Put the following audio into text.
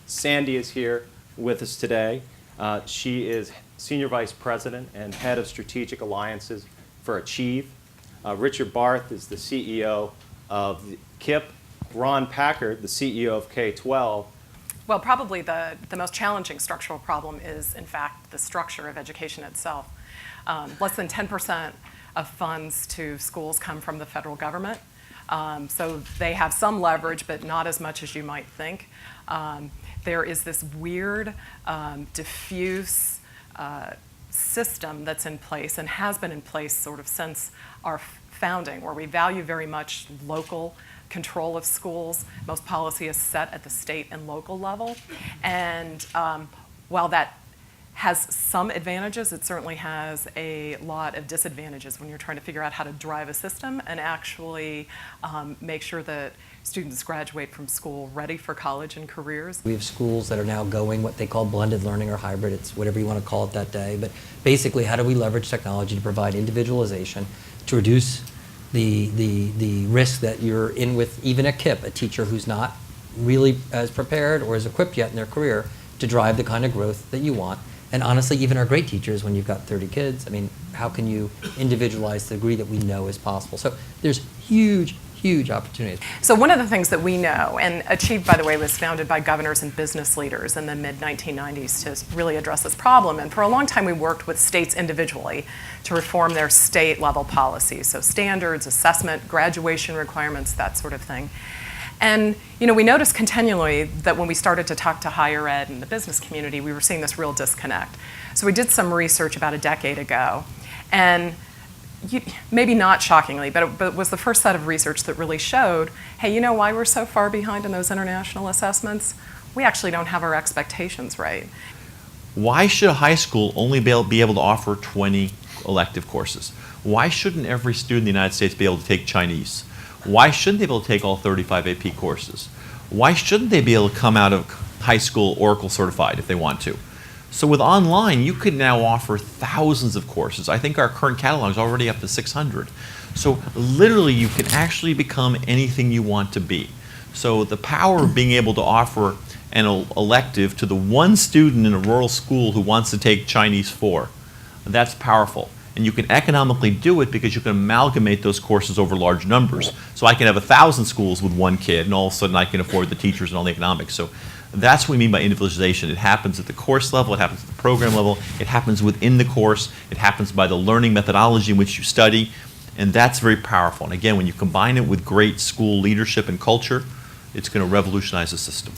Sandy is here with us today. She is Senior Vice President and Head of Strategic Alliances for Achieve. Richard Barth is the CEO of KIP. Ron Packard, the CEO of K-12. Well, probably the most challenging structural problem is, in fact, the structure of education itself. Less than 10% of funds to schools come from the federal government. So they have some leverage, but not as much as you might think. There is this weird, diffuse system that's in place and has been in place sort of since our founding, where we value very much local control of schools. Most policy is set at the state and local level. And while that has some advantages, it certainly has a lot of disadvantages when you're trying to figure out how to drive a system and actually make sure that students graduate from school ready for college and careers. We have schools that are now going what they call blended learning or hybrid. It's whatever you want to call it that day. But basically, how do we leverage technology to provide individualization, to reduce the risk that you're in with even a KIP, a teacher who's not really as prepared or as equipped yet in their career to drive the kind of growth that you want. And honestly, even our great teachers, when you've got 30 kids, I mean, how can you individualize to the degree that we know is possible? So there's huge opportunities. So one of the things that we know, and Achieve, by the way, was founded by governors and business leaders in the mid-1990s to really address this problem. And for a long time, we worked with states individually to reform their state-level policies, so standards, assessment, graduation requirements, that sort of thing. And we noticed continually that when we started to talk to higher ed and the business community, we were seeing this real disconnect. So we did some research about a decade ago, and maybe not shockingly, but it was the first set of research that really showed, hey, you know why we're so far behind in those international assessments? We actually don't have our expectations right. Why should a high school only be able to offer 20 elective courses? Why shouldn't every student in the United States be able to take Chinese? Why shouldn't they be able to take all 35 AP courses? Why shouldn't they be able to come out of high school Oracle certified if they want to? So with online, you could now offer thousands of courses. I think our current catalog is already up to 600. So literally, you can actually become anything you want to be. So the power of being able to offer an elective to the one student in a rural school who wants to take Chinese 4, that's powerful. And you can economically do it because you can amalgamate those courses over large numbers. So I can have 1,000 schools with one kid, and all of a sudden I can afford the teachers and all the economics. So that's what we mean by individualization. It happens at the course level, it happens at the program level, it happens within the course, it happens by the learning methodology in which you study, and that's very powerful. And again, when you combine it with great school leadership and culture, it's going to revolutionize the system.